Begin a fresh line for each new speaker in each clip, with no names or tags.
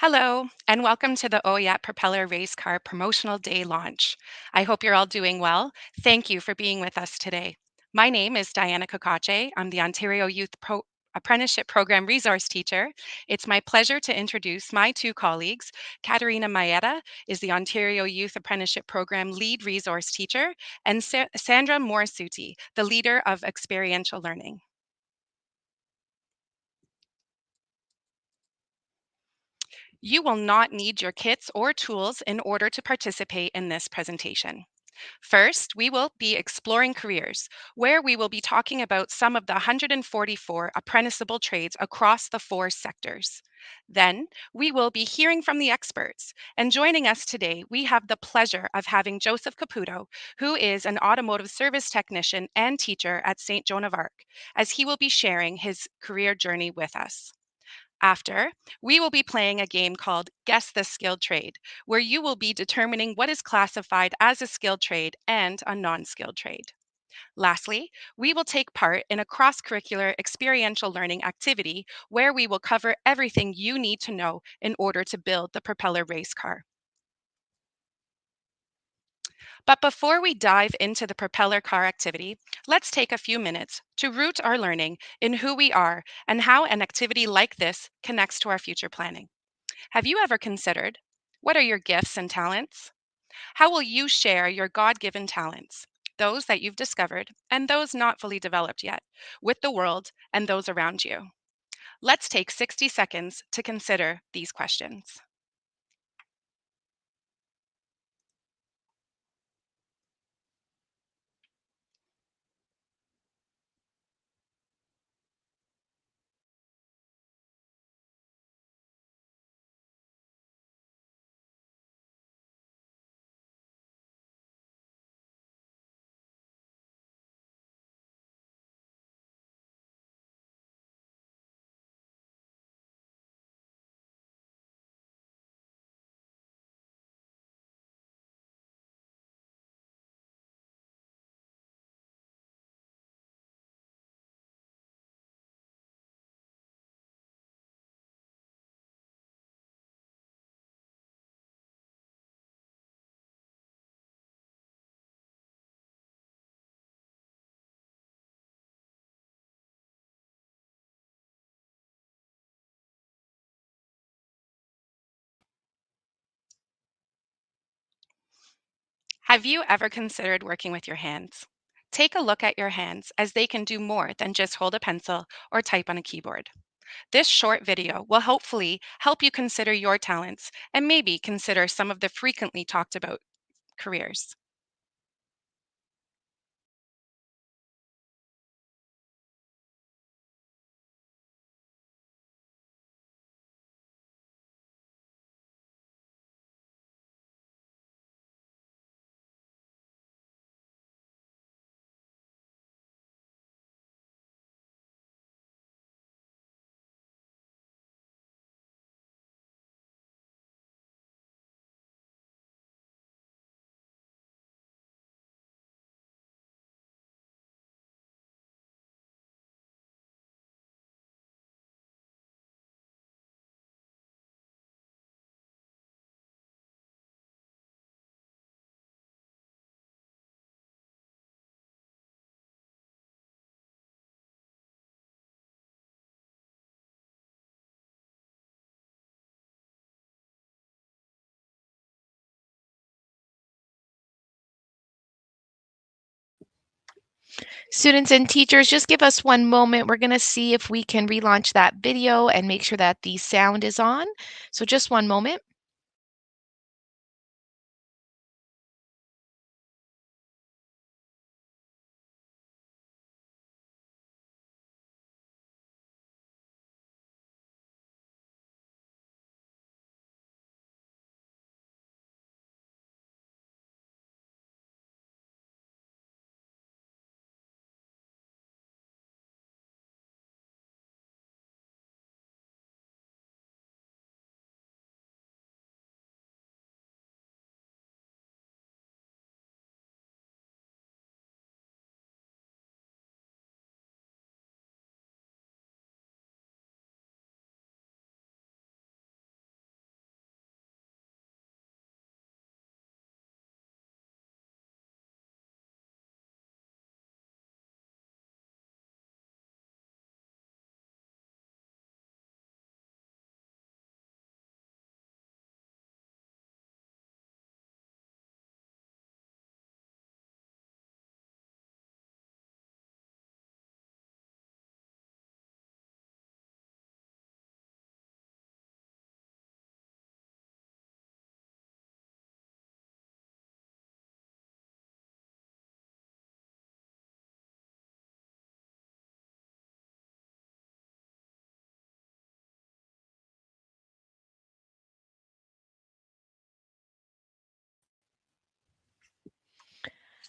Hello, and welcome to the OYAT Propeller Race Car Promotional Day launch. I hope you're all doing well. Thank you for being with us today. My name is Diana Kokache. I'm the Ontario Apprenticeship Program Resource Teacher. It's my pleasure to introduce my two colleagues. Katerina Maeda is the Ontario Youth Apprenticeship Program Lead Resource Teacher, and Sandra Morisuti, the leader of Experiential Learning. You will not need your kits or tools in order to participate in this presentation. First, we will be exploring careers, where we will be talking about some of the 144 apprenticeable trades across the four sectors. Then, we will be hearing from the experts. And joining us today, we have the pleasure of having Joseph Caputo, who is an automotive service technician and teacher at St. Joan of Arc, as he will be sharing his career journey with us. After, we will be playing a game called Guess the Skilled Trade, where you will be determining what is classified as a skilled trade and a non skilled trade. Lastly, we will take part in a cross curricular experiential learning activity where we will cover everything you need to know in order to build the propeller race car. But before we dive into the propeller car activity, let's take a few minutes to root our learning in who we are and how an activity like this connects to our future planning. Have you ever considered what are your gifts and talents? How will you share your God given talents, those that you've discovered and those not fully developed yet, with the world and those around you? Let's take 60 seconds to consider these questions. Have you ever considered working with your hands? Take a look at your hands as they can do more than just hold a pencil or type on a keyboard. This short video will hopefully help you consider your talents and maybe consider some of the frequently talked about careers.
Students and teachers, just give us one moment. We're going to see if we can relaunch that video and make sure that the sound is on. So just one moment.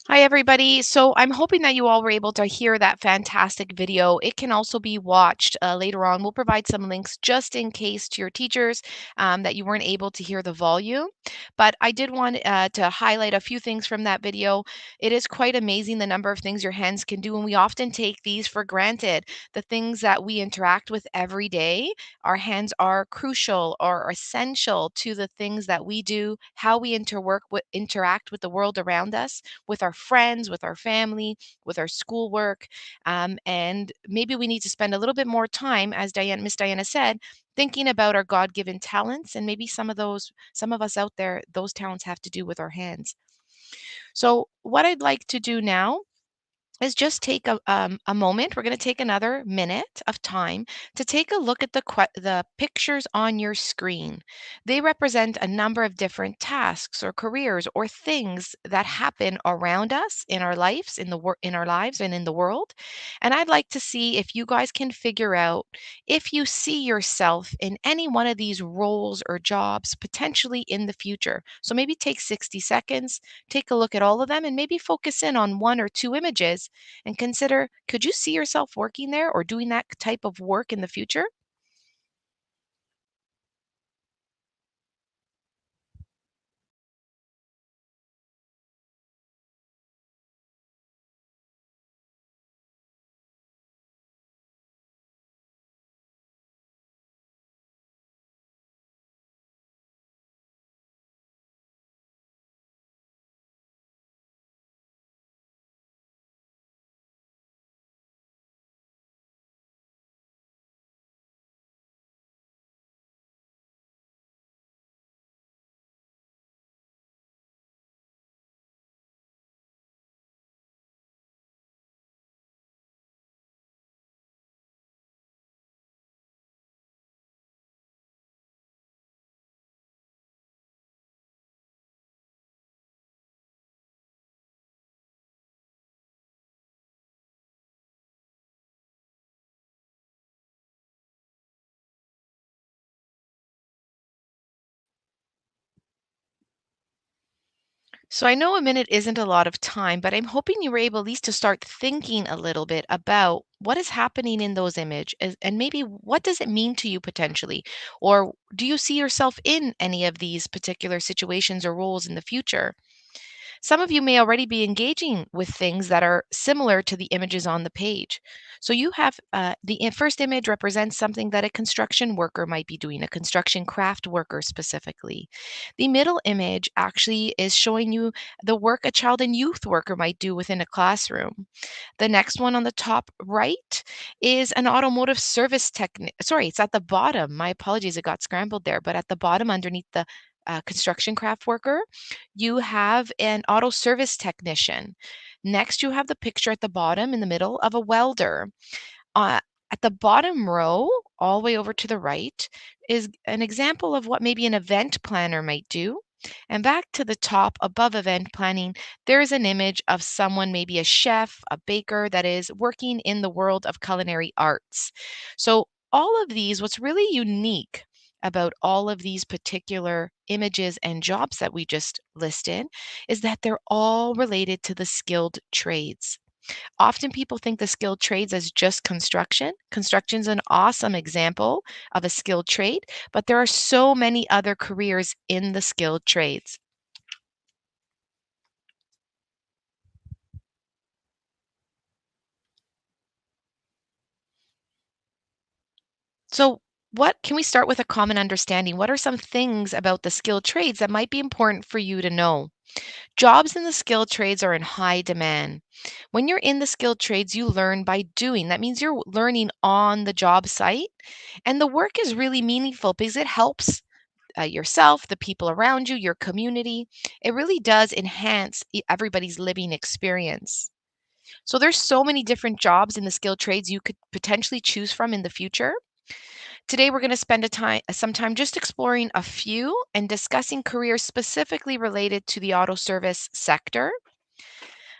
Hi, everybody. So I'm hoping that you all were able to hear that fantastic video. It can also be watched later on. We'll provide some links just in case to your teachers that you weren't able to hear the volume. But I did want to highlight a few things from that video. It is quite amazing the number of things your hands can do, and we often take these for granted. The things that we interact with every day, our hands are crucial or essential to the things that we do, how we interact with the world around us, with our friends, with our family, with our schoolwork. And maybe we need to spend a little bit more time, as Miss Diana said, thinking about our God-given talents, and maybe some of us out there, those talents have to do with our hands. So what I'd like to do now is just take a moment. We're going to take another minute of time to take a look at the pictures on your screen. They represent a number of different tasks or careers or things that happen around us in our lives, in our lives and in the world. And I'd like to see if you guys can figure out if you see yourself in any one of these roles or jobs potentially in the future. So maybe take 60 seconds, take a look at all of them, and maybe focus in on one or two images and consider, could you see yourself working there or doing that type of work in the future? So I know a minute isn't a lot of time, but I'm hoping you were able at least to start thinking a little bit about what is happening in those images and maybe what does it mean to you potentially? Or do you see yourself in any of these particular situations or roles in the future? Some of you may already be engaging with things that are similar to the images on the page. So you have first image represents something that a construction worker might be doing, a construction craft worker specifically. The middle image actually is showing you the work a child and youth worker might do within a classroom. The next one on the top right is an automotive service technician. Sorry, it's at the bottom. My apologies, it got scrambled there. But at the bottom, underneath the construction craft worker, you have an auto service technician. Next, you have the picture at the bottom in the middle of a welder. Uh, at the bottom row, all the way over to the right, is an example of what maybe an event planner might do. And back to the top above event planning, there is an image of someone, maybe a chef, a baker, that is working in the world of culinary arts. So, all of these, what's really unique about all of these particular images and jobs that we just listed is that they're all related to the skilled trades. Often people think the skilled trades as just construction. Construction's an awesome example of a skilled trade, but there are so many other careers in the skilled trades. So, what can we start with a common understanding? What are some things about the skilled trades that might be important for you to know? Jobs in the skilled trades are in high demand. When you're in the skilled trades, you learn by doing. That means you're learning on the job site, and the work is really meaningful because it helps yourself, the people around you, your community. It really does enhance everybody's living experience. So there's so many different jobs in the skilled trades you could potentially choose from in the future. Today we're going to spend some time just exploring a few and discussing careers specifically related to the auto service sector.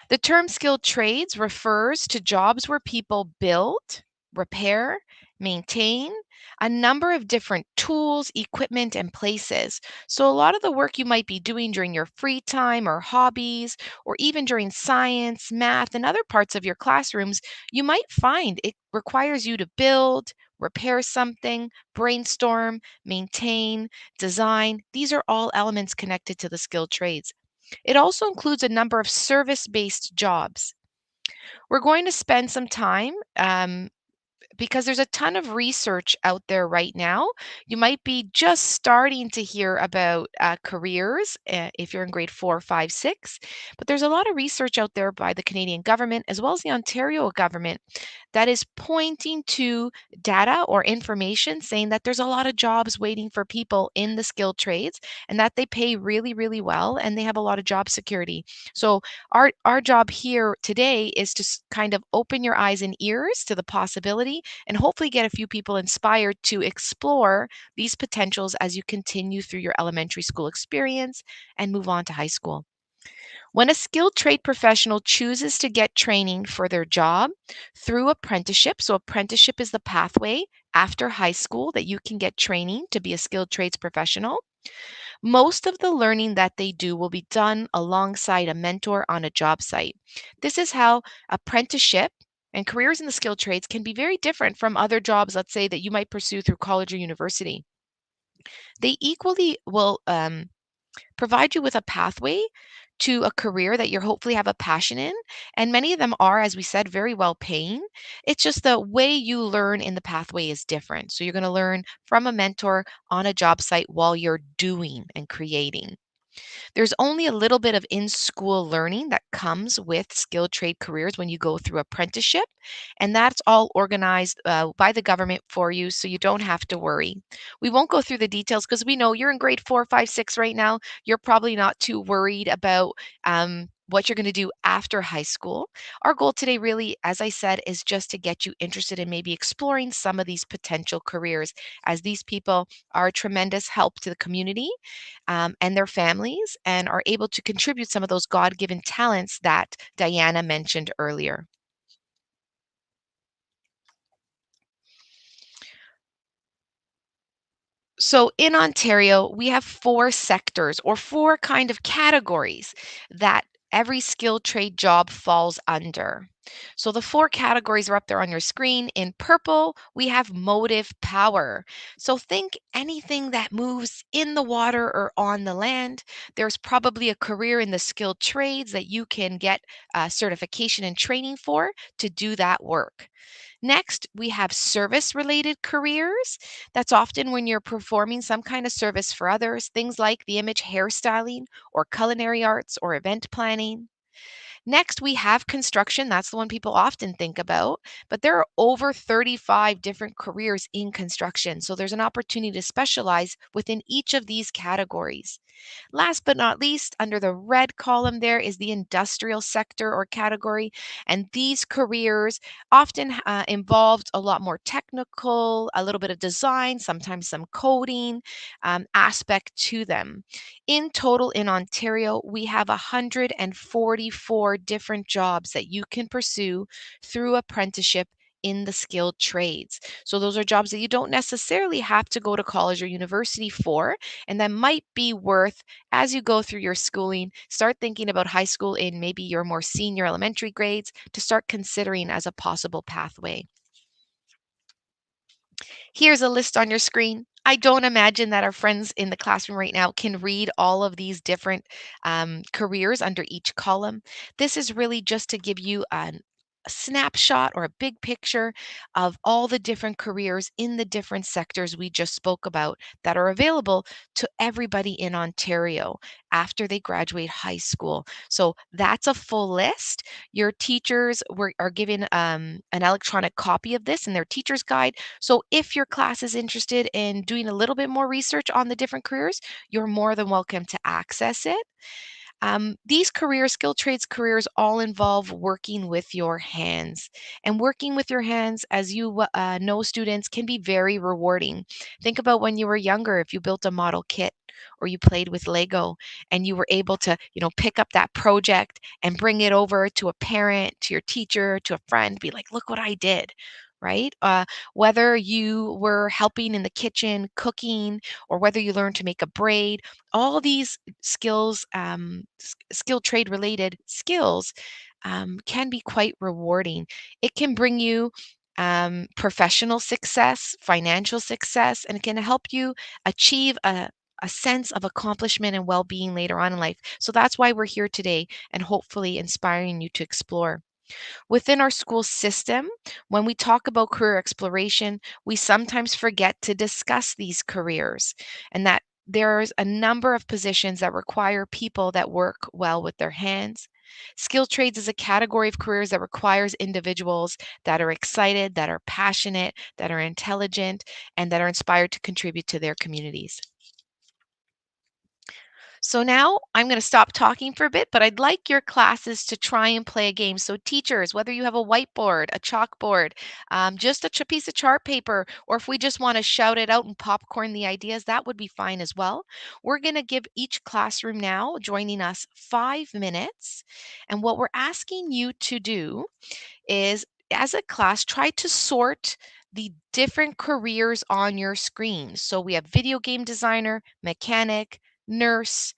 The term skilled trades refers to jobs where people build, repair, maintain, a number of different tools, equipment, and places. So, a lot of the work you might be doing during your free time or hobbies, or even during science, math, and other parts of your classrooms, you might find it requires you to build, repair something, brainstorm, maintain, design. These are all elements connected to the skilled trades. It also includes a number of service based jobs. We're going to spend some time because there's a ton of research out there right now. You might be just starting to hear about careers if you're in grade 4, 5, 6, but there's a lot of research out there by the Canadian government as well as the Ontario government that is pointing to data or information saying that there's a lot of jobs waiting for people in the skilled trades and that they pay really, really well and they have a lot of job security. So our job here today is to kind of open your eyes and ears to the possibility and hopefully get a few people inspired to explore these potentials as you continue through your elementary school experience and move on to high school. When a skilled trade professional chooses to get training for their job through apprenticeship, so apprenticeship is the pathway after high school that you can get training to be a skilled trades professional. Most of the learning that they do will be done alongside a mentor on a job site. This is how apprenticeship and careers in the skilled trades can be very different from other jobs, let's say, that you might pursue through college or university. They equally will provide you with a pathway to a career that you hopefully have a passion in. And many of them are, as we said, very well paying. It's just the way you learn in the pathway is different. So you're going to learn from a mentor on a job site while you're doing and creating. There's only a little bit of in-school learning that comes with skilled trade careers when you go through apprenticeship, and that's all organized by the government for you, so you don't have to worry. We won't go through the details because we know you're in grade 4, 5, 6 right now. You're probably not too worried about what you're going to do after high school. Our goal today, really, as I said, is just to get you interested in maybe exploring some of these potential careers, as these people are a tremendous help to the community and their families and are able to contribute some of those God given talents that Diana mentioned earlier. So in Ontario, we have four sectors or four kind of categories that every skilled trade job falls under. So the four categories are up there on your screen. In purple, we have motive power. So think anything that moves in the water or on the land. There's probably a career in the skilled trades that you can get certification and training for to do that work. Next, we have service related careers. That's often when you're performing some kind of service for others, things like the image hairstyling or culinary arts or event planning. Next, we have construction. That's the one people often think about, but there are over 35 different careers in construction. So there's an opportunity to specialize within each of these categories. Last but not least, under the red column there is the industrial sector or category. And these careers often involved a lot more technical, a little bit of design, sometimes some coding aspect to them. In total, in Ontario, we have 144 different jobs that you can pursue through apprenticeship in the skilled trades. So, those are jobs that you don't necessarily have to go to college or university for, and that might be worth as you go through your schooling. Start thinking about high school in maybe your more senior elementary grades to start considering as a possible pathway. Here's a list on your screen. I don't imagine that our friends in the classroom right now can read all of these different careers under each column. This is really just to give you a snapshot or a big picture of all the different careers in the different sectors we just spoke about that are available to everybody in Ontario after they graduate high school. So that's a full list. Your teachers are given an electronic copy of this in their teacher's guide, so if your class is interested in doing a little bit more research on the different careers, you're more than welcome to access it. These careers, skilled trades careers, all involve working with your hands. And working with your hands, as you know, students, can be very rewarding. Think about when you were younger, if you built a model kit or you played with Lego and you were able to, pick up that project and bring it over to a parent, to your teacher, to a friend, be like, look what I did. right? Whether you were helping in the kitchen, cooking, or whether you learned to make a braid, all these skills, skill trade related skills, can be quite rewarding. It can bring you professional success, financial success, and it can help you achieve a sense of accomplishment and well being later on in life. So that's why we're here today and hopefully inspiring you to explore. Within our school system, when we talk about career exploration, we sometimes forget to discuss these careers and that there's a number of positions that require people that work well with their hands. Skilled trades is a category of careers that requires individuals that are excited, that are passionate, that are intelligent, and that are inspired to contribute to their communities. So now I'm going to stop talking for a bit, but I'd like your classes to try and play a game. So, teachers, whether you have a whiteboard, a chalkboard, just a piece of chart paper, or if we just want to shout it out and popcorn the ideas, that would be fine as well. We're going to give each classroom now, joining us, 5 minutes. And what we're asking you to do is, as a class, try to sort the different careers on your screen. So we have video game designer, mechanic, nurse,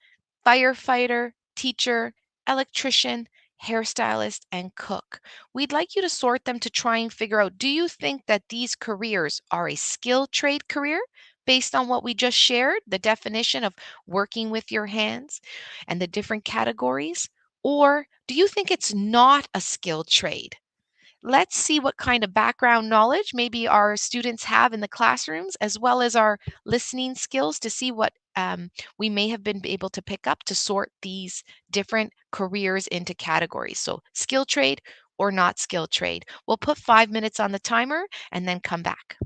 firefighter, teacher, electrician, hairstylist, and cook. We'd like you to sort them to try and figure out, do you think that these careers are a skill trade career based on what we just shared, the definition of working with your hands and the different categories? Or do you think it's not a skilled trade? Let's see what kind of background knowledge maybe our students have in the classrooms, as well as our listening skills to see what we may have been able to pick up to sort these different careers into categories. So, skill trade or not skill trade. We'll put 5 minutes on the timer and then come back.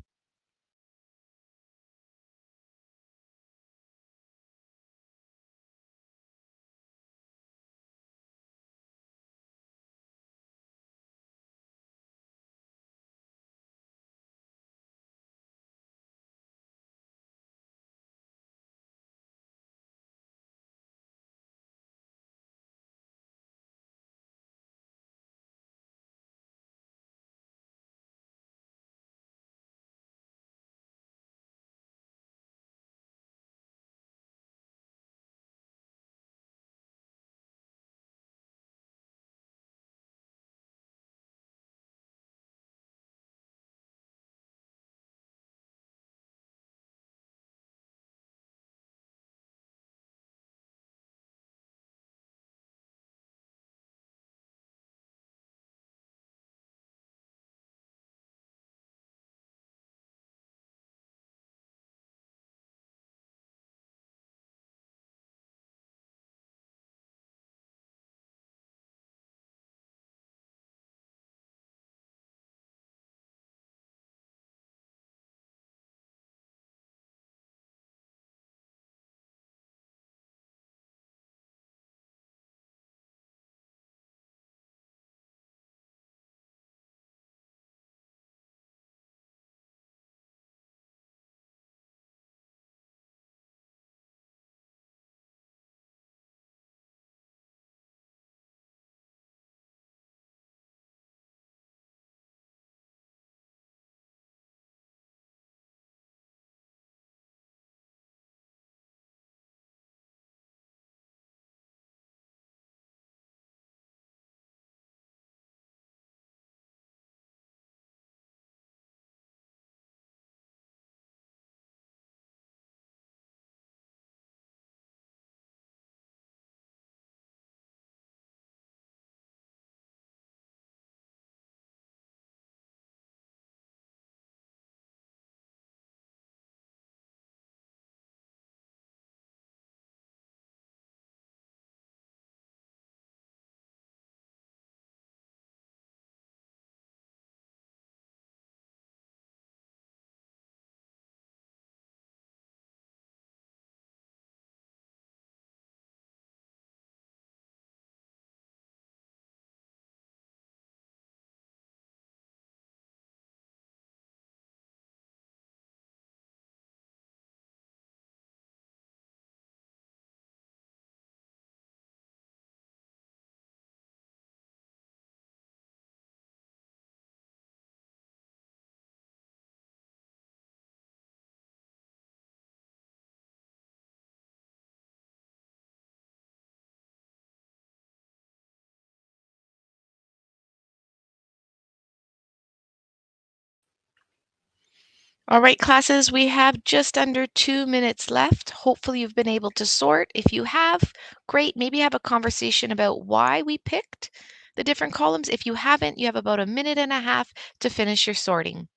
All right, classes, we have just under 2 minutes left. Hopefully, you've been able to sort. If you have, great. Maybe have a conversation about why we picked the different columns. If you haven't, you have about a minute and a half to finish your sorting.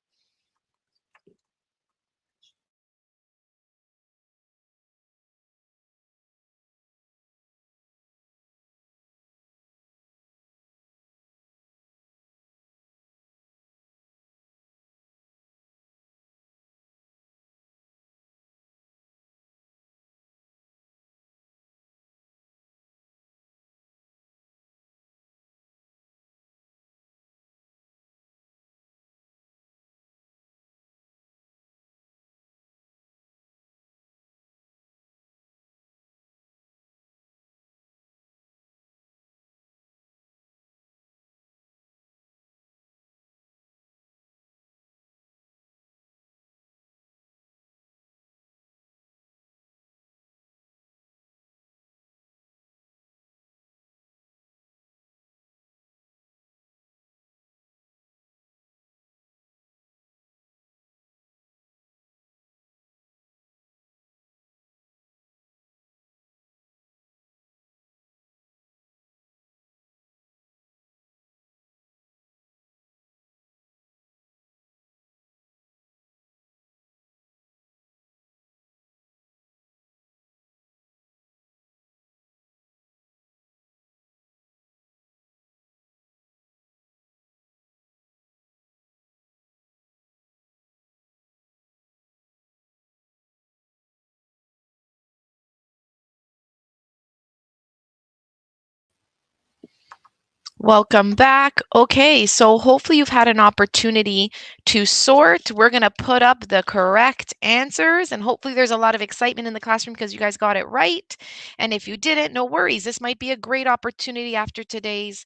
Welcome back. Okay, so hopefully you've had an opportunity to sort. We're going to put up the correct answers, and hopefully there's a lot of excitement in the classroom because you guys got it right. And if you didn't, no worries. This might be a great opportunity after today's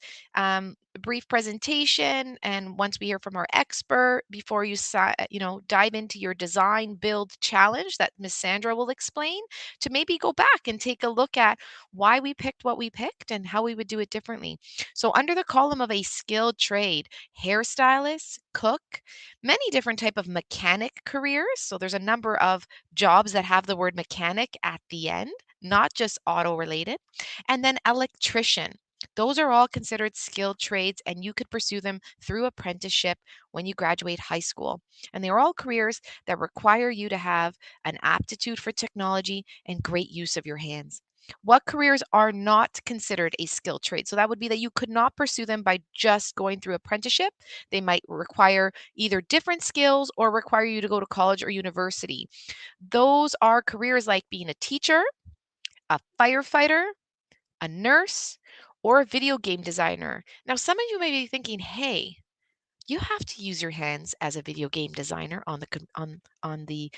brief presentation, and once we hear from our expert, before dive into your design build challenge that Miss Sandra will explain, to maybe go back and take a look at why we picked what we picked and how we would do it differently. So under the column of a skilled trade, hairstylist, cook, many different type of mechanic careers. So there's a number of jobs that have the word mechanic at the end, not just auto related. And then electrician. Those are all considered skilled trades, and you could pursue them through apprenticeship when you graduate high school. And they are all careers that require you to have an aptitude for technology and great use of your hands. What careers are not considered a skilled trade? So that would be that you could not pursue them by just going through apprenticeship. They might require either different skills or require you to go to college or university. Those are careers like being a teacher, a firefighter, a nurse, or a video game designer. Now, some of you may be thinking, hey, you have to use your hands as a video game designer on the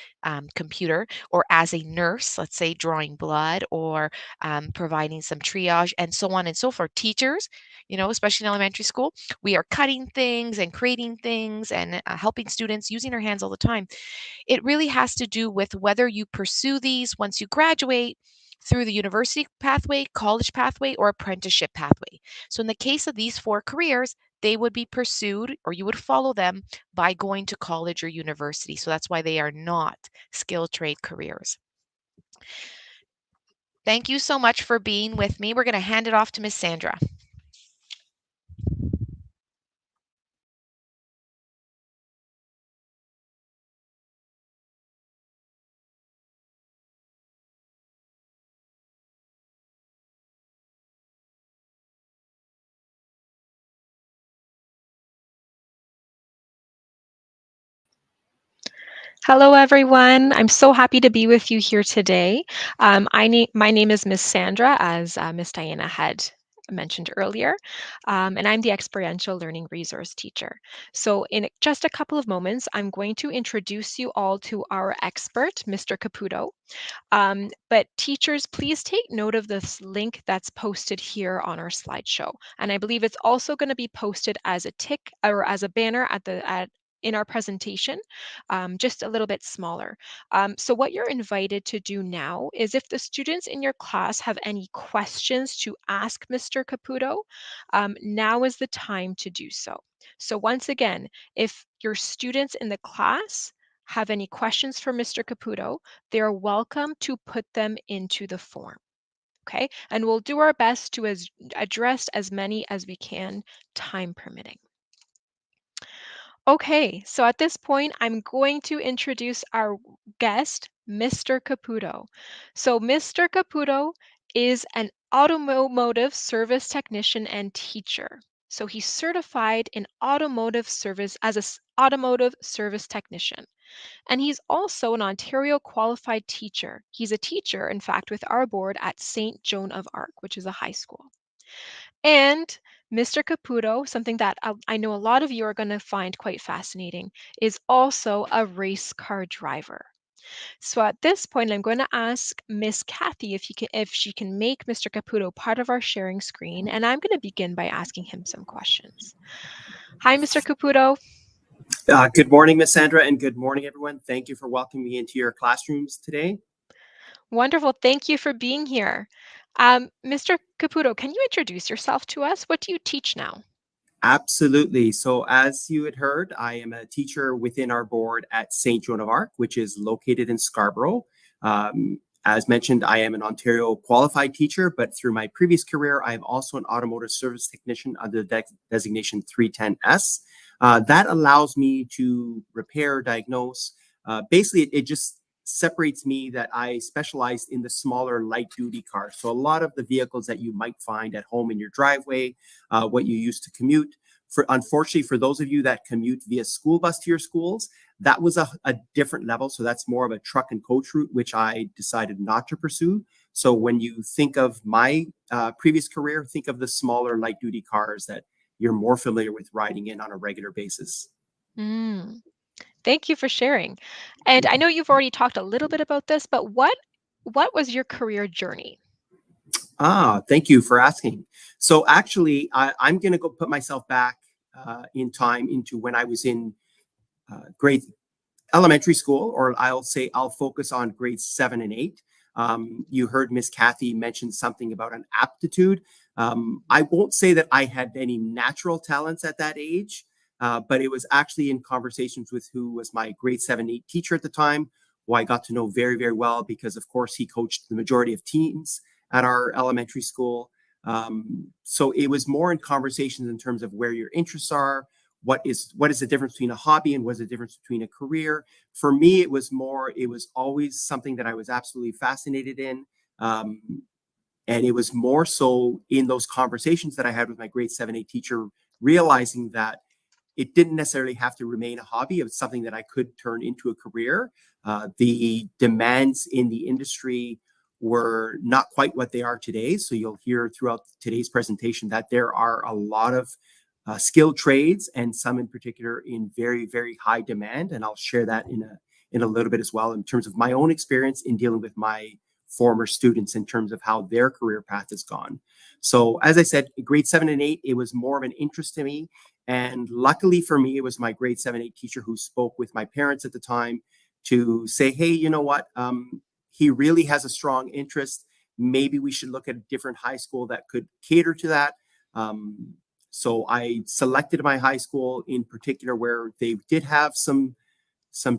computer, or as a nurse, let's say drawing blood, or providing some triage, and so on and so forth. Teachers, especially in elementary school, we are cutting things and creating things and helping students using our hands all the time. It really has to do with whether you pursue these once you graduate through the university pathway, college pathway, or apprenticeship pathway. So in the case of these four careers, they would be pursued, or you would follow them by going to college or university. So that's why they are not skilled trade careers. Thank you so much for being with me. We're going to hand it off to Miss Sandra.
Hello, everyone. I'm so happy to be with you here today. My name is Miss Sandra, as Miss Diana had mentioned earlier, and I'm the Experiential Learning Resource Teacher. So in just a couple of moments, I'm going to introduce you all to our expert, Mr. Caputo. But teachers, please take note of this link that's posted here on our slideshow. And I believe it's also going to be posted as a tick or as a banner in our presentation, just a little bit smaller. So what you're invited to do now is, if the students in your class have any questions to ask Mr. Caputo, now is the time to do so. So once again, if your students in the class have any questions for Mr. Caputo, they are welcome to put them into the form. Okay, and we'll do our best to address as many as we can, time permitting. Okay, so at this point, I'm going to introduce our guest, Mr. Caputo. So Mr. Caputo is an automotive service technician and teacher. So he's certified in automotive service as an automotive service technician. And he's also an Ontario qualified teacher. He's a teacher, in fact, with our board at St. Joan of Arc, which is a high school. And Mr. Caputo, something that I know a lot of you are going to find quite fascinating, is also a race car driver. So at this point, I'm going to ask Miss Kathy if she can make Mr. Caputo part of our sharing screen, and I'm going to begin by asking him some questions. Hi, Mr. Caputo.
Good morning, Miss Sandra, and good morning, everyone. Thank you for welcoming me into your classrooms today.
Wonderful. Thank you for being here. Mr. Caputo, can you introduce yourself to us? What do you teach now?
Absolutely. So as you had heard, I am a teacher within our board at St. Joan of Arc, which is located in Scarborough. As mentioned, I am an Ontario qualified teacher, but through my previous career, I am also an automotive service technician under the designation 310S. That allows me to repair, diagnose. Basically, it just separates me that I specialized in the smaller light duty cars. So a lot of the vehicles that you might find at home in your driveway, what you use to commute. Unfortunately, for those of you that commute via school bus to your schools, that was a different level. So that's more of a truck and coach route, which I decided not to pursue. So when you think of my previous career, think of the smaller light duty cars that you're more familiar with riding in on a regular basis.
Mm. Thank you for sharing. And I know you've already talked a little bit about this, but what was your career journey?
Thank you for asking. So actually, I'm going to go put myself back in time into when I was in grade elementary school, or I'll focus on grades 7 and 8. You heard Miss Kathy mention something about an aptitude. I won't say that I had any natural talents at that age, but it was actually in conversations with who was my grade 7, 8 teacher at the time, who I got to know very, very well because, of course, he coached the majority of teams at our elementary school. So it was more in conversations in terms of where your interests are, what is the difference between a hobby and what is the difference between a career. For me, it was always something that I was absolutely fascinated in. And it was more so in those conversations that I had with my grade 7, 8 teacher, realizing that it didn't necessarily have to remain a hobby. It was something that I could turn into a career. The demands in the industry were not quite what they are today. So you'll hear throughout today's presentation that there are a lot of skilled trades, and some in particular in very, very high demand. And I'll share that in a little bit as well in terms of my own experience in dealing with my former students in terms of how their career path has gone. So as I said, grade 7 and 8, it was more of an interest to me. And luckily for me, it was my grade 7, 8 teacher who spoke with my parents at the time to say, hey, you know what? He really has a strong interest. Maybe we should look at a different high school that could cater to that. So I selected my high school in particular where they did have some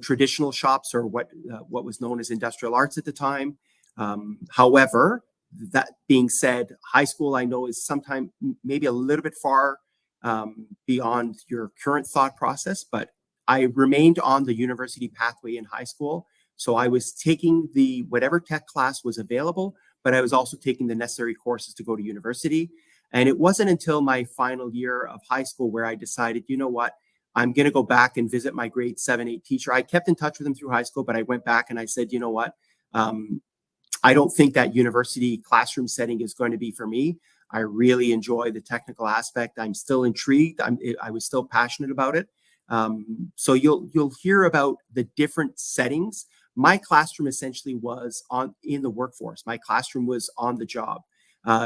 traditional shops, or what was known as industrial arts at the time. However, that being said, high school I know is sometimes maybe a little bit far beyond your current thought process, but I remained on the university pathway in high school. So I was taking the whatever tech class was available, but I was also taking the necessary courses to go to university. And it wasn't until my final year of high school where I decided, you know what, I'm going to go back and visit my grade 7, 8 teacher. I kept in touch with him through high school, but I went back and I said, you know what, I don't think that university classroom setting is going to be for me. I really enjoy the technical aspect. I'm still intrigued. I was still passionate about it. So you'll hear about the different settings. My classroom essentially was in the workforce. My classroom was on the job.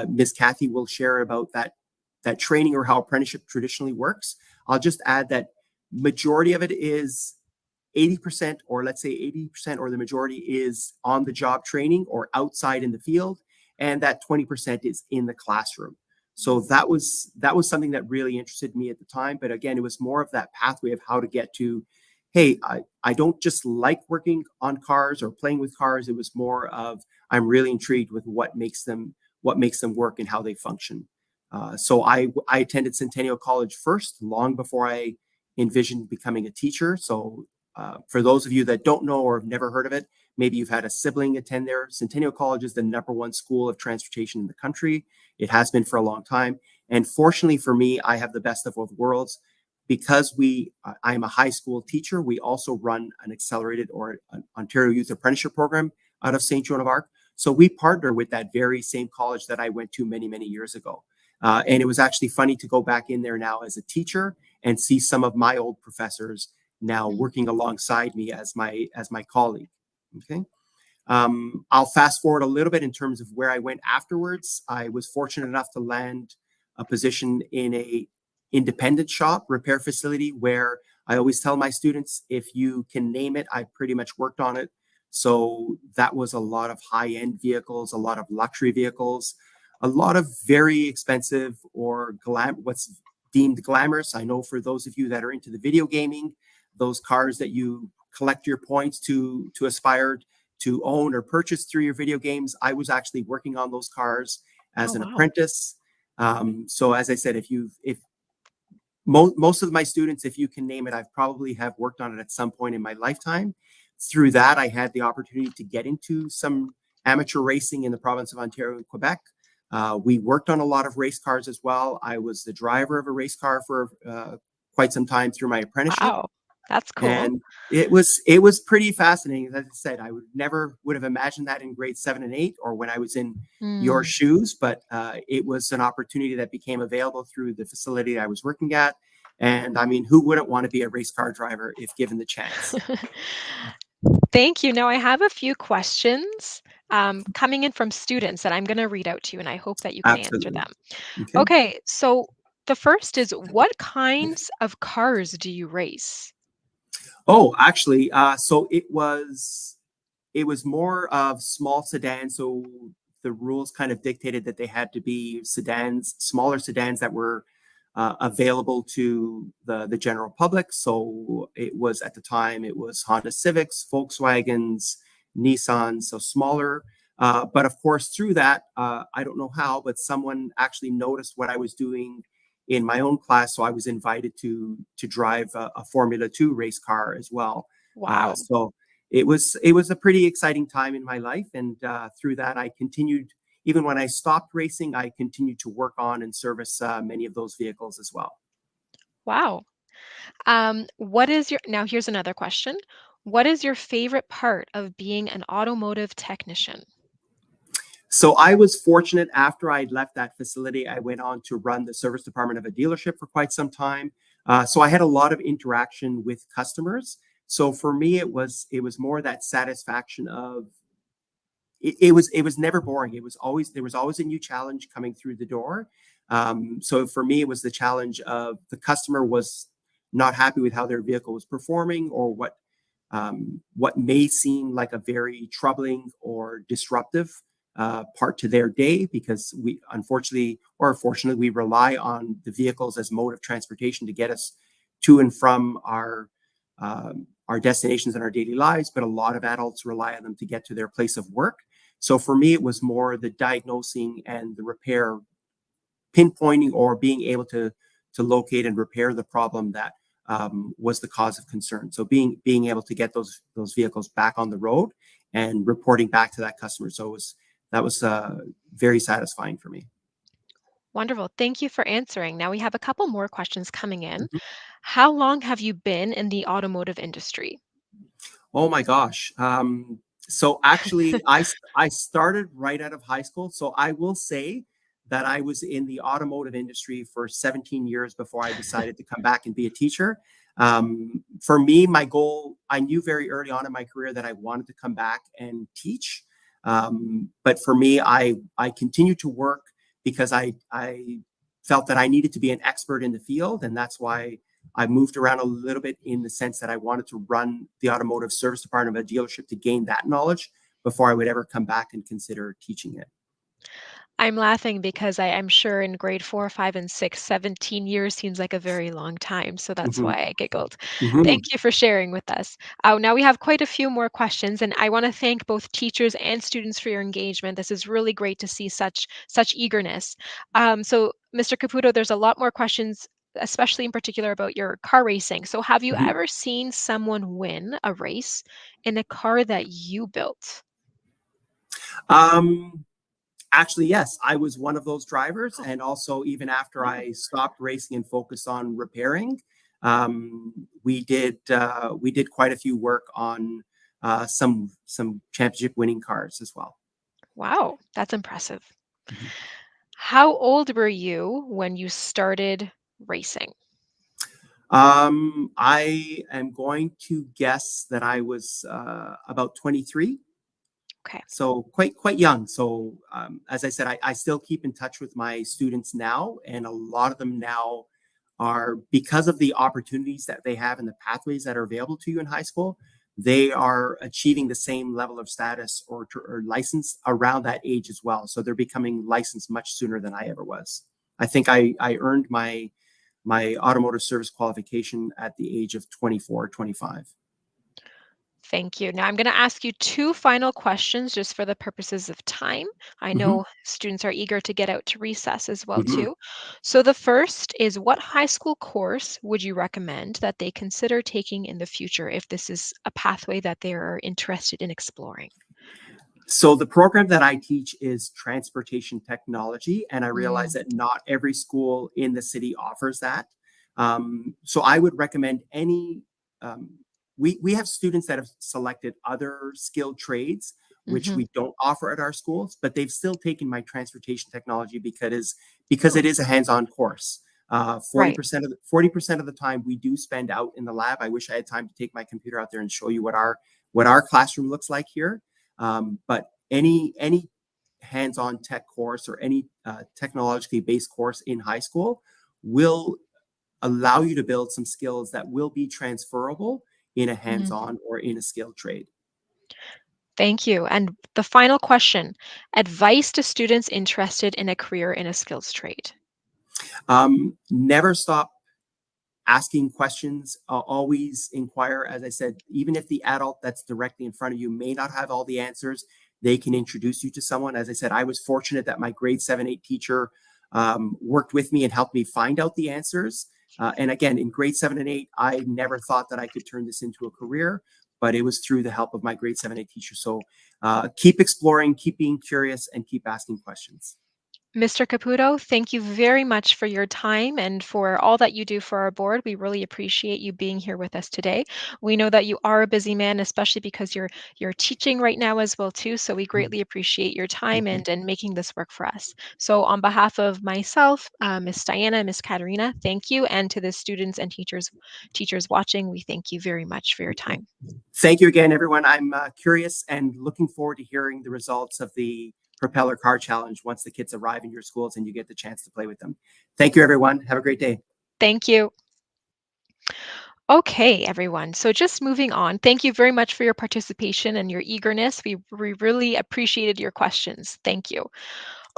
Ms. Kathy will share about that training or how apprenticeship traditionally works. I'll just add that majority of it is 80%, or let's say 80%, or the majority is on the job training or outside in the field, and that 20% is in the classroom. So that was something that really interested me at the time. But again, it was more of that pathway of how to get to, hey, I don't just like working on cars or playing with cars. It was more of, I'm really intrigued with what makes them work and how they function. So I attended Centennial College first, long before I envisioned becoming a teacher. So for those of you that don't know or have never heard of it, maybe you've had a sibling attend there. Centennial College is the #1 school of transportation in the country. It has been for a long time. And fortunately for me, I have the best of both worlds. Because I'm a high school teacher, we also run an accelerated or an Ontario Youth Apprenticeship program out of St. Joan of Arc. So we partner with that very same college that I went to many, many years ago. And it was actually funny to go back in there now as a teacher and see some of my old professors now working alongside me as my colleague. Okay. I'll fast forward a little bit in terms of where I went afterwards. I was fortunate enough to land a position in a independent shop repair facility where I always tell my students, if you can name it, I pretty much worked on it. So that was a lot of high-end vehicles, a lot of luxury vehicles, a lot of very expensive or what's deemed glamorous. I know for those of you that are into the video gaming, those cars that you collect your points to aspire to own or purchase through your video games. I was actually working on those cars
Oh,
as an
wow.
apprentice. So as I said, if most of my students, if you can name it, I've probably have worked on it at some point in my lifetime. Through that, I had the opportunity to get into some amateur racing in the province of Ontario and Quebec. We worked on a lot of race cars as well. I was the driver of a race car for quite some time through my apprenticeship.
Wow. That's cool.
And it was pretty fascinating. As I said, I would have imagined that in grade 7 and 8 or when I was in your
Mm.
shoes, but it was an opportunity that became available through the facility I was working at. And I mean, who wouldn't want to be a race car driver if given the chance?
Thank you. Now, I have a few questions coming in from students that I'm going to read out to you, and I hope that you can answer
Absolutely.
them.
Okay.
Okay, so the first is, what kinds of cars do you race?
Oh, actually, so it was more of small sedans. So the rules kind of dictated that they had to be sedans, smaller sedans that were available to the general public. So it was at the time it was Honda Civics, Volkswagens, Nissans, so smaller. But of course, through that, I don't know how, but someone actually noticed what I was doing in my own class, so I was invited to drive a Formula 2 race car as well.
Wow.
So it was a pretty exciting time in my life, and through that, I continued. Even when I stopped racing, I continued to work on and service many of those vehicles as well.
Wow. What is your, now here's another question. What is your favorite part of being an automotive technician?
So I was fortunate after I left that facility, I went on to run the service department of a dealership for quite some time. So I had a lot of interaction with customers. So for me, it was more that satisfaction of it was never boring. There was always a new challenge coming through the door. So for me, it was the challenge of the customer was not happy with how their vehicle was performing or what may seem like a very troubling or disruptive part to their day, because we unfortunately or fortunately we rely on the vehicles as mode of transportation to get us to and from our destinations in our daily lives, but a lot of adults rely on them to get to their place of work. So for me, it was more the diagnosing and the repair, pinpointing or being able to locate and repair the problem that was the cause of concern. So being able to get those vehicles back on the road and reporting back to that customer. So that was very satisfying for me.
Wonderful. Thank you for answering. Now we have a couple more questions coming in.
Mhm.
How long have you been in the automotive industry?
Oh my gosh. So actually, I started right out of high school. So I will say that I was in the automotive industry for 17 years before I decided to come back and be a teacher. For me, my goal, I knew very early on in my career that I wanted to come back and teach. But for me, I continued to work because I felt that I needed to be an expert in the field, and that's why I moved around a little bit in the sense that I wanted to run the automotive service department of a dealership to gain that knowledge before I would ever come back and consider teaching it.
I'm laughing because I'm sure in grade 4, 5, and 6, 17 years seems like a very long time. So that's
Hmm.
why I giggled.
Hmm.
Thank you for sharing with us. Now we have quite a few more questions, and I want to thank both teachers and students for your engagement. This is really great to see such eagerness. So, Mr. Caputo, there's a lot more questions, especially in particular about your car racing. So, have you
Hmm.
ever seen someone win a race in a car that you built?
Um, Actually, yes, I was one of those drivers, and also even after
Wow.
I stopped racing and focused on repairing, we did quite a few work on some championship winning cars as well.
Wow, that's impressive.
Mhm.
How old were you when you started racing?
I am going to guess that I was about 23,
Okay.
so quite young. So as I said, I still keep in touch with my students now, and a lot of them now are, because of the opportunities that they have and the pathways that are available to you in high school, they are achieving the same level of status or license around that age as well. So they're becoming licensed much sooner than I ever was. I think I earned my automotive service qualification at the age of 24, 25.
Thank you. Now I'm going to ask you two final questions just for the purposes of time. I
Mm-hmm,
know students are eager to get out to recess as well
mm-hmm.
too. So the first is, what high school course would you recommend that they consider taking in the future if this is a pathway that they are interested in exploring?
So the program that I teach is transportation technology, and I realize
Mm,
that not every school in the city offers that. So I would recommend any. Um, we have students that have selected other skilled trades which
mhm.
we don't offer at our schools, but they've still taken my transportation technology because
Oh,
it is a hands-on course. Forty
right.
percent of 40% of the time we do spend out in the lab. I wish I had time to take my computer out there and show you what our classroom looks like here, but any hands-on tech course or any technologically based course in high school will allow you to build some skills that will be transferable in a
Mhm.
hands-on or in a skilled trade.
Thank you. And the final question, advice to students interested in a career in a skills trade.
Never stop asking questions, always inquire. As I said, even if the adult that's directly in front of you may not have all the answers, they can introduce you to someone. As I said, I was fortunate that my grade 7, 8 teacher worked with me and helped me find out the answers. And again, in grade 7 and 8, I never thought that I could turn this into a career, but it was through the help of my grade 7, 8 teacher. So keep exploring, keep being curious, and keep asking questions.
Mr. Caputo, thank you very much for your time and for all that you do for our board. We really appreciate you being here with us today. We know that you are a busy man, especially because you're teaching right now as well too. So we greatly appreciate your time
Mhm.
and making this work for us. So on behalf of myself, Miss Diana, Miss Katerina, thank you, and to the students and teachers watching, we thank you very much for your time.
Thank you again, everyone. I'm curious and looking forward to hearing the results of the Propeller Car Challenge once the kids arrive in your schools and you get the chance to play with them. Thank you, everyone. Have a great day.
Thank you. Okay, everyone. So just moving on, thank you very much for your participation and your eagerness. We really appreciated your questions. Thank you.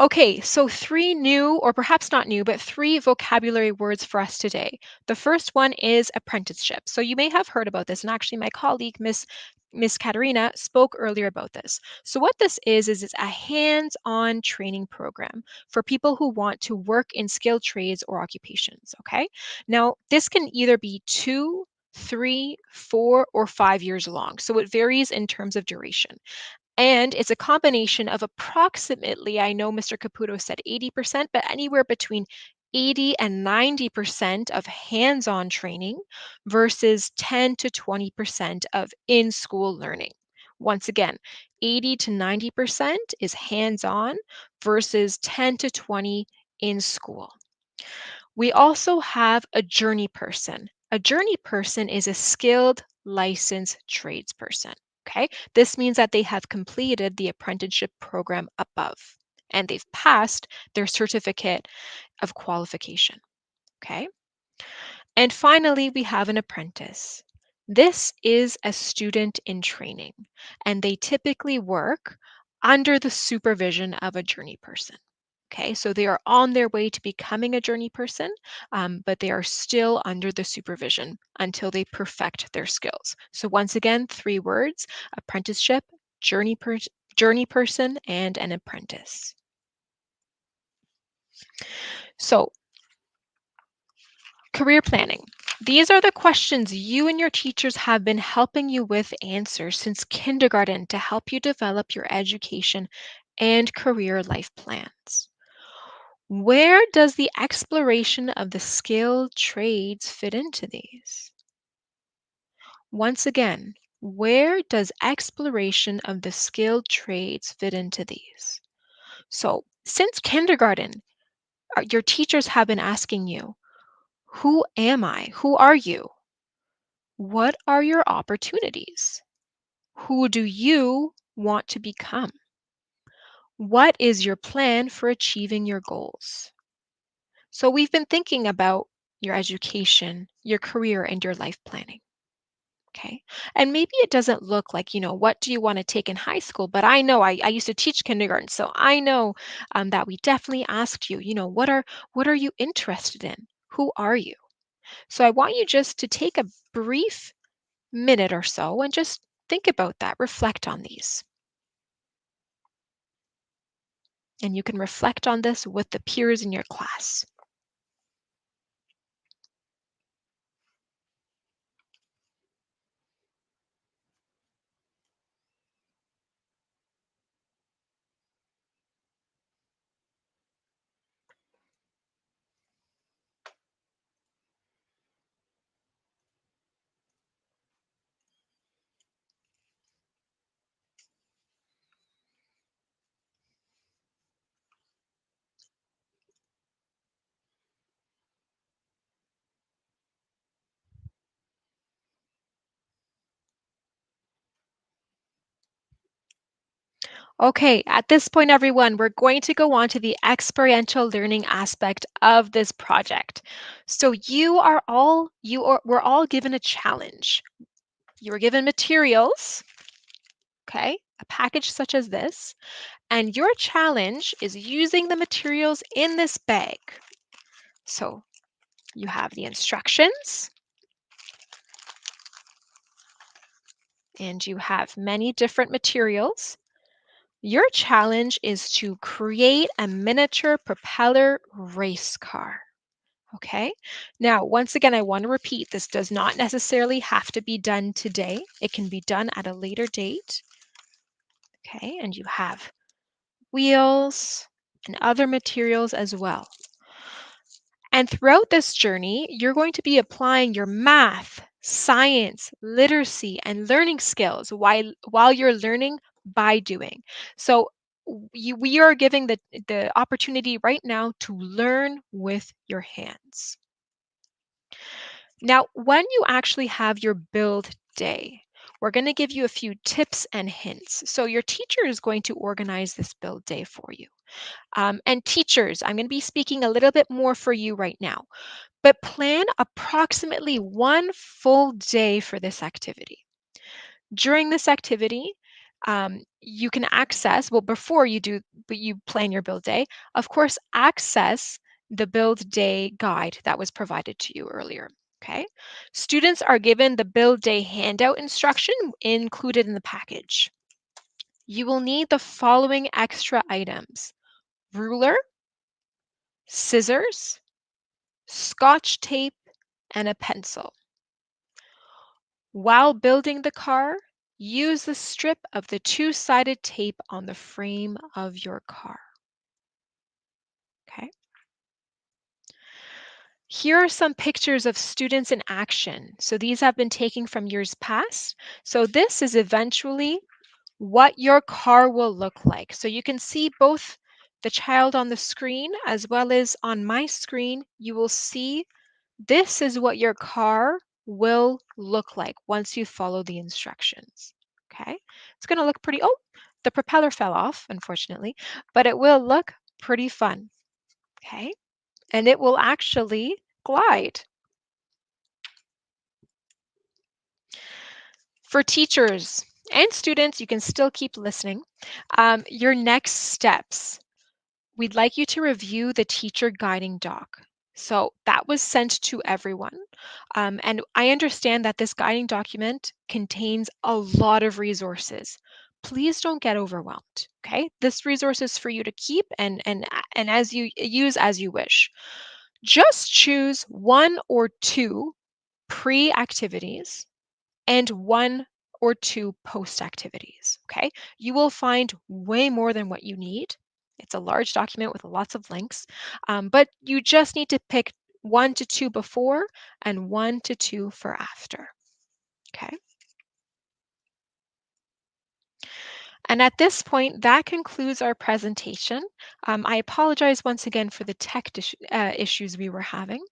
Okay, so three new, or perhaps not new, but three vocabulary words for us today. The first one is apprenticeship. So you may have heard about this, and actually my colleague, Miss Katerina, spoke earlier about this. So what this is it's a hands-on training program for people who want to work in skilled trades or occupations. Okay. Now this can either be 2, 3, 4, or 5 years long. So it varies in terms of duration. And it's a combination of approximately, I know Mr. Caputo said 80%, but anywhere between 80 and 90% of hands on training versus 10 to 20% of in school learning. Once again, 80 to 90% is hands on versus 10 to 20 in school. We also have a journey person. A journey person is a skilled licensed tradesperson. Okay, this means that they have completed the apprenticeship program above and they've passed their certificate of qualification. Okay, and finally, we have an apprentice. This is a student in training, and they typically work under the supervision of a journey person. Okay, so they are on their way to becoming a journey person, but they are still under the supervision until they perfect their skills. So once again, 3 words: apprenticeship, journey, journey person, and an apprentice. So career planning. These are the questions you and your teachers have been helping you with answer since kindergarten to help you develop your education and career life plans. Where does the exploration of the skilled trades fit into these? Once again, where does exploration of the skilled trades fit into these? So, since kindergarten, your teachers have been asking you, who am I? Who are you? What are your opportunities? Who do you want to become? What is your plan for achieving your goals? So we've been thinking about your education, your career, and your life planning. Okay. And maybe it doesn't look like, what do you want to take in high school? But I know I used to teach kindergarten. So I know that we definitely asked you, what are you interested in? Who are you? So I want you just to take a brief minute or so and just think about that, reflect on these. And you can reflect on this with the peers in your class. Okay, at this point, everyone, we're going to go on to the experiential learning aspect of this project. So we're all given a challenge. You were given materials, okay, a package such as this, and your challenge is using the materials in this bag. So you have the instructions, and you have many different materials. Your challenge is to create a miniature propeller race car. Okay. Now, once again, I want to repeat, this does not necessarily have to be done today. It can be done at a later date. Okay. And you have wheels and other materials as well. And throughout this journey, you're going to be applying your math, science, literacy, and learning skills while you're learning by doing. So we are giving the opportunity right now to learn with your hands. Now, when you actually have your build day, we're going to give you a few tips and hints. So your teacher is going to organize this build day for you. And teachers, I'm going to be speaking a little bit more for you right now, but plan approximately 1 full day for this activity. During this activity, you can access, well, before you plan your build day, of course, access the build day guide that was provided to you earlier. Okay. Students are given the build day handout instruction included in the package. You will need the following extra items: ruler, scissors, scotch tape, and a pencil. While building the car, use the strip of the two-sided tape on the frame of your car. Okay. Here are some pictures of students in action. So these have been taken from years past. So this is eventually what your car will look like. So you can see both the child on the screen as well as on my screen. You will see this is what your car will look like once you follow the instructions. Okay, it's going to look pretty, oh, the propeller fell off, unfortunately, but it will look pretty fun. Okay, and it will actually glide. For teachers and students, you can still keep listening. Your next steps. we'd like you to review the teacher guiding doc. So that was sent to everyone. And I understand that this guiding document contains a lot of resources. Please don't get overwhelmed. Okay, this resource is for you to keep and as you use as you wish. Just choose one or two pre-activities and one or two post activities. Okay, you will find way more than what you need. It's a large document with lots of links, but you just need to pick 1 to 2 before and 1 to 2 for after. Okay. And at this point, that concludes our presentation. I apologize once again for the tech issues we were having.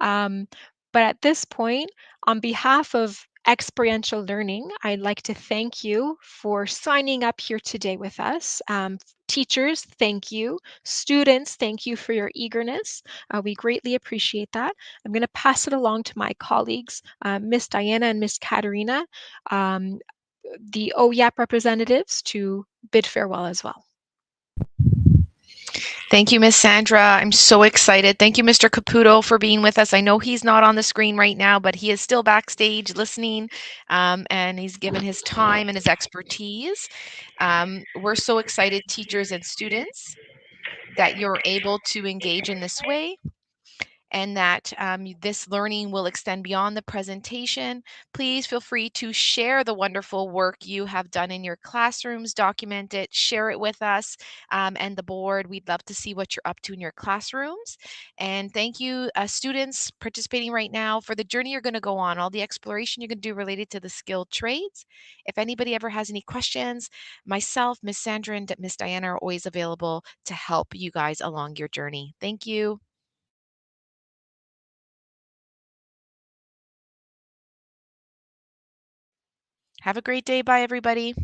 Um, but at this point, on behalf of Experiential Learning, I'd like to thank you for signing up here today with us. Teachers, thank you. Students, thank you for your eagerness. We greatly appreciate that. I'm going to pass it along to my colleagues, Miss Diana and Miss Katerina, um, the OYAP representatives, to bid farewell as well.
Thank you, Miss Sandra. I'm so excited. Thank you, Mr. Caputo, for being with us. I know he's not on the screen right now, but he is still backstage listening, and he's given his time and his expertise. We're so excited, teachers and students, that you're able to engage in this way, and that this learning will extend beyond the presentation. Please feel free to share the wonderful work you have done in your classrooms, document it, share it with us and the board. We'd love to see what you're up to in your classrooms. And thank you, students participating right now, for the journey you're going to go on, all the exploration you're going to do related to the skilled trades. If anybody ever has any questions, myself, Miss Sandra, and Miss Diana are always available to help you guys along your journey. Thank you. Have a great day. Bye, everybody.